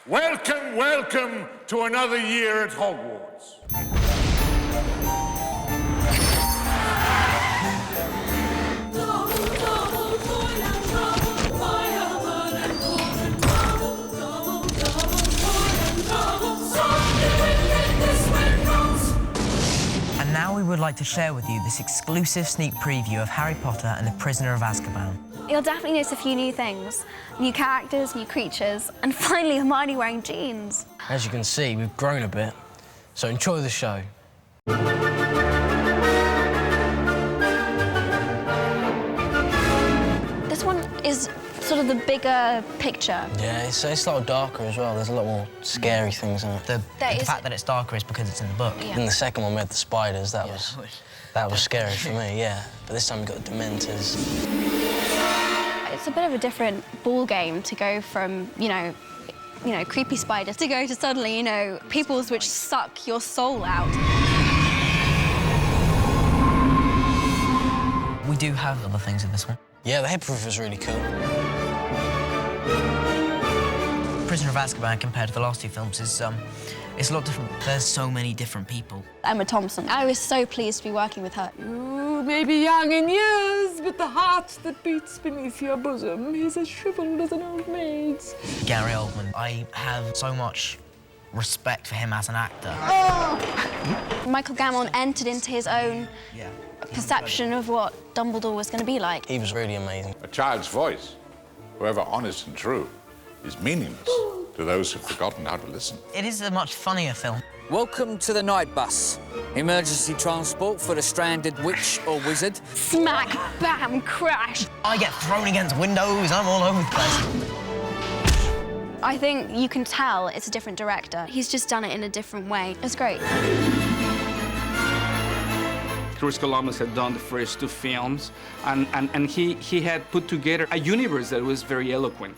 Welcome, welcome to another year at Hogwarts. And now we would like to share with you this exclusive sneak preview of Harry Potter and the Prisoner of Azkaban. You'll definitely notice a few new things. New characters, new creatures, and finally Hermione wearing jeans. As you can see, we've grown a bit, so enjoy the show. This one is sort of the bigger picture. Yeah, it's a lot darker as well. There's a lot more scary things in it. The fact that it's darker is because it's in the book. Yeah. In the second one, we had the spiders. That was scary for me, yeah. But this time we got the Dementors. It's a bit of a different ball game to go from, you know, creepy spiders to go to suddenly, peoples which suck your soul out. We do have other things in this one. Yeah, the headproof is really cool. Prisoner of Azkaban, compared to the last two films, is it's a lot different. There's so many different people. Emma Thompson. I was so pleased to be working with her. You may be young in years, but the heart that beats beneath your bosom is as shriveled as an old maid's. Gary Oldman. I have so much respect for him as an actor. Michael Gambon entered into his own perception of what Dumbledore was going to be like. He was really amazing. A child's voice, however honest and true, is meaningless to those who've forgotten how to listen. It is a much funnier film. Welcome to the night bus. Emergency transport for the stranded witch or wizard. Smack, bam, crash. I get thrown against windows, I'm all over the place. I think you can tell it's a different director. He's just done it in a different way. It's great. Chris Columbus had done the first two films, and he had put together a universe that was very eloquent.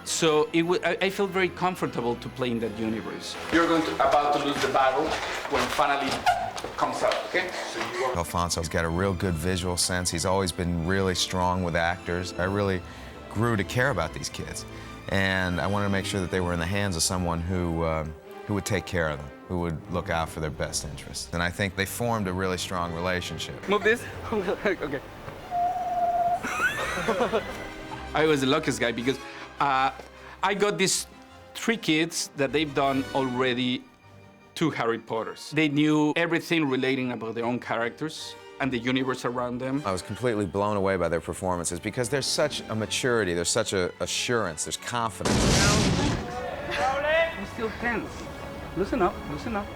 So I felt very comfortable to play in that universe. You're about to lose the battle when it finally comes out, okay? Alfonso's got a real good visual sense. He's always been really strong with actors. I really grew to care about these kids, and I wanted to make sure that they were in the hands of someone who would take care of them, who would look out for their best interests. And I think they formed a really strong relationship. Move this. Okay. I was the luckiest guy because I got these 3 kids that they've done already 2 Harry Potters. They knew everything relating about their own characters and the universe around them. I was completely blown away by their performances because there's such a maturity, there's such a assurance, there's confidence. I'm still tense. Listen up, listen up.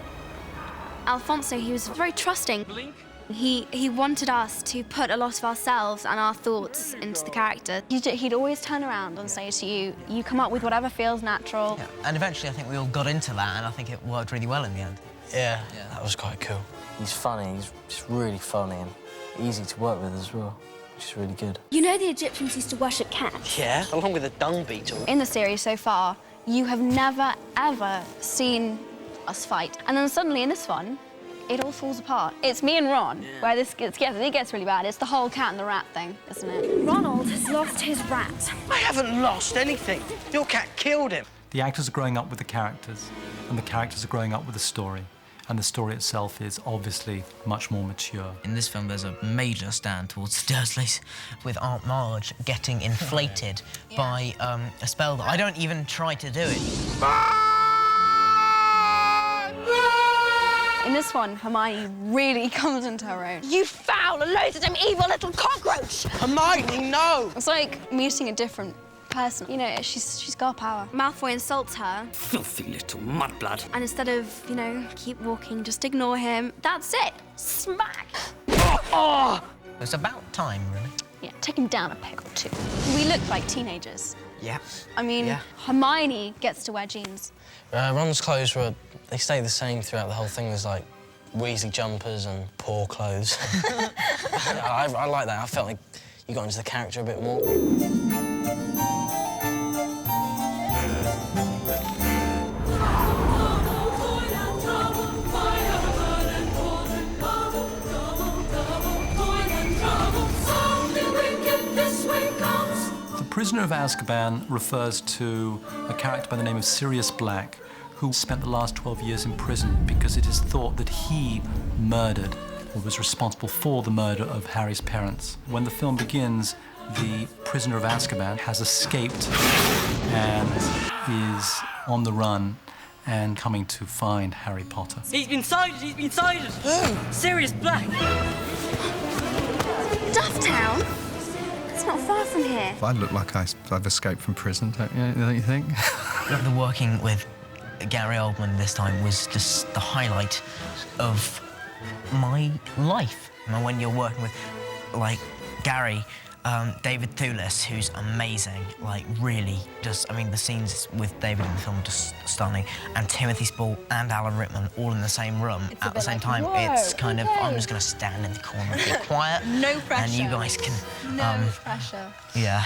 Alfonso, he was very trusting. Blink. He wanted us to put a lot of ourselves and our thoughts into the character. He'd always turn around and say to you, you come up with whatever feels natural. Yeah. And eventually I think we all got into that, and I think it worked really well in the end. Yeah, that was quite cool. He's funny, he's just really funny and easy to work with as well, which is really good. You know the Egyptians used to worship cats? Yeah, along with the dung beetle. In the series so far, you have never, ever seen us fight. And then suddenly in this one, it all falls apart. It's me and Ron, where it gets really bad. It's the whole cat and the rat thing, isn't it? Ronald has lost his rat. I haven't lost anything. Your cat killed him. The actors are growing up with the characters, and the characters are growing up with the story. And the story itself is obviously much more mature. In this film, there's a major stand towards the Dursleys, with Aunt Marge getting inflated by a spell that I don't even try to do it. In this one, Hermione really comes into her own. You foul and loathsome evil little cockroach! Hermione, no! It's like meeting a different person. You know, she's got power. Malfoy insults her. Filthy little mudblood. And instead of, keep walking, just ignore him. That's it. Smack. Oh! It's about time, really. Yeah, take him down a peg or 2. We look like teenagers. Yeah. I mean, Hermione gets to wear jeans. Ron's clothes they stay the same throughout the whole thing. There's like Weasley jumpers and poor clothes. I like that. I felt like you got into the character a bit more. Prisoner of Azkaban refers to a character by the name of Sirius Black, who spent the last 12 years in prison because it is thought that he murdered or was responsible for the murder of Harry's parents. When the film begins, the prisoner of Azkaban has escaped and is on the run and coming to find Harry Potter. He's been sighted! He's been sighted! Who? Sirius Black! Dufftown? It's not far from here. I look like I've escaped from prison, don't you think? The working with Gary Oldman this time was just the highlight of my life. And when you're working with, like, Gary, David Thewlis, who's amazing, like, really just, I mean, the scenes with David in the film are just stunning, and Timothy Spall and Alan Rickman all in the same room at the same time. It's kind of, I'm just going to stand in the corner and be quiet. No pressure. And you guys can... No pressure. Yeah.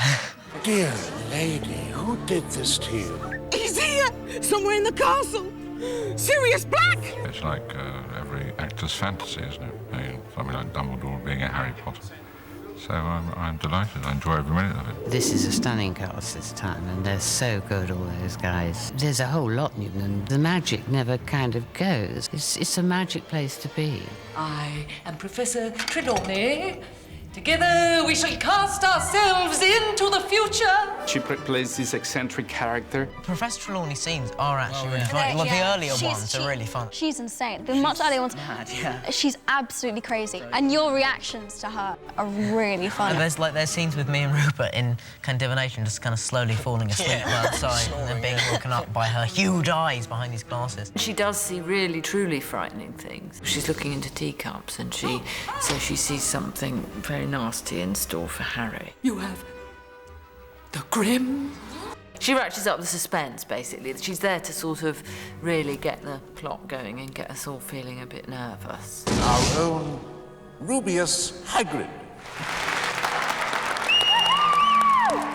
Dear lady, who did this to you? He's here! Somewhere in the castle! Sirius Black! It's like every actor's fantasy, isn't it? I mean, something like Dumbledore being a Harry Potter. So I'm delighted. I enjoy every minute of it. This is a stunning cast this time, and they're so good, all those guys. There's a whole lot in them. The magic never kind of goes. It's a magic place to be. I am Professor Tworzenie. Together we shall cast ourselves into the future. She plays this eccentric character. Professor Trelawney's scenes are actually really fun. Well, the earlier ones are really fun. She's insane. The much earlier ones, mad, yeah. She's absolutely crazy. And your reactions to her are really funny. And there's scenes with me and Rupert in kind of divination, just kind of slowly falling asleep outside and then being woken up by her huge eyes behind these glasses. She does see really, truly frightening things. She's looking into teacups and she sees something very nasty in store for Harry. You have the Grim. She ratchets up the suspense, basically. She's there to sort of really get the plot going and get us all feeling a bit nervous. Our own Rubius Hagrid.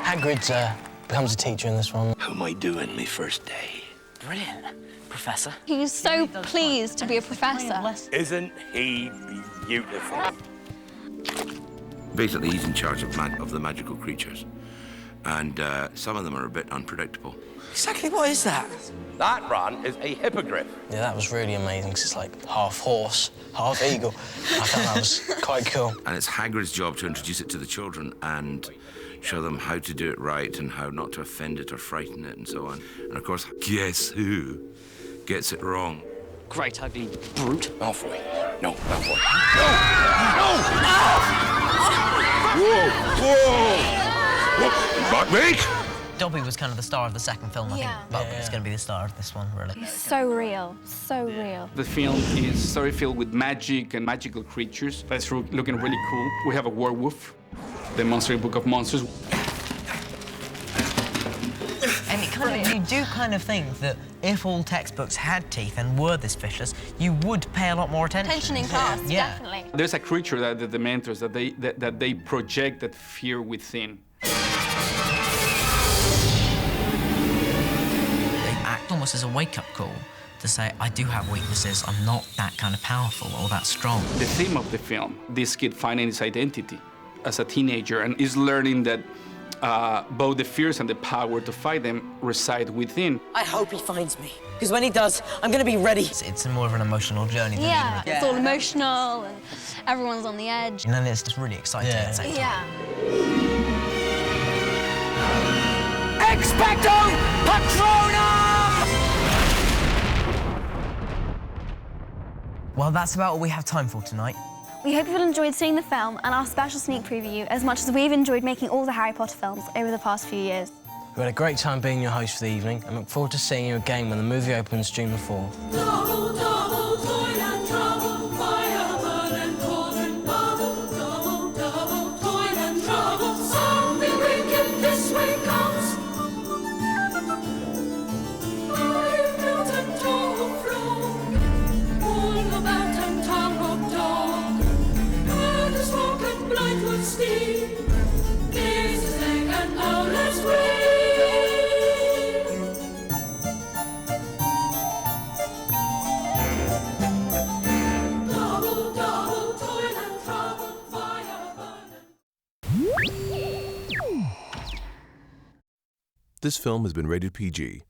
Hagrid becomes a teacher in this one. How am I doing my first day? Brilliant, Professor. He's so pleased to be a professor. Isn't he beautiful? Basically, he's in charge of the magical creatures. And some of them are a bit unpredictable. Exactly what is that? That run is a hippogriff. Yeah, that was really amazing, because it's like half horse, half eagle. I thought that was quite cool. And it's Hagrid's job to introduce it to the children and show them how to do it right and how not to offend it or frighten it and so on. And of course, guess who gets it wrong? Great ugly brute. Malfoy. No, Malfoy. No! Whoa! Not me! Dobby was kind of the star of the second film, I Yeah. think. But it's going to be the star of this one, really. He's so real, so real. The film is story filled with magic and magical creatures. That's looking really cool. We have a werewolf, the Monster Book of Monsters. And you do kind of think that if all textbooks had teeth and were this vicious, you would pay a lot more attention. Attention in class, definitely. There's a creature that the Dementors that they project that fear within. They act almost as a wake-up call to say, I do have weaknesses, I'm not that kind of powerful or that strong. The theme of the film, this kid finding his identity as a teenager and is learning that both the fears and the power to fight them reside within. I hope he finds me, because when he does, I'm going to be ready. It's more of an emotional journey than Yeah, even it's all emotional and everyone's on the edge. And then it's just really exciting at the same time. Yeah. Expecto Patronum! Well, that's about all we have time for tonight. We hope you've enjoyed seeing the film and our special sneak preview as much as we've enjoyed making all the Harry Potter films over the past few years. We had a great time being your host for the evening and look forward to seeing you again when the movie opens June the 4th. Double, double, toil and trouble, fireman and cauldron bubble. Double, double, toil and trouble, something wicked this way comes. I've built a tall throne, all about and tongue of dog. And a smoke and blind with steam, this is egg and owl's wing. This film has been rated PG.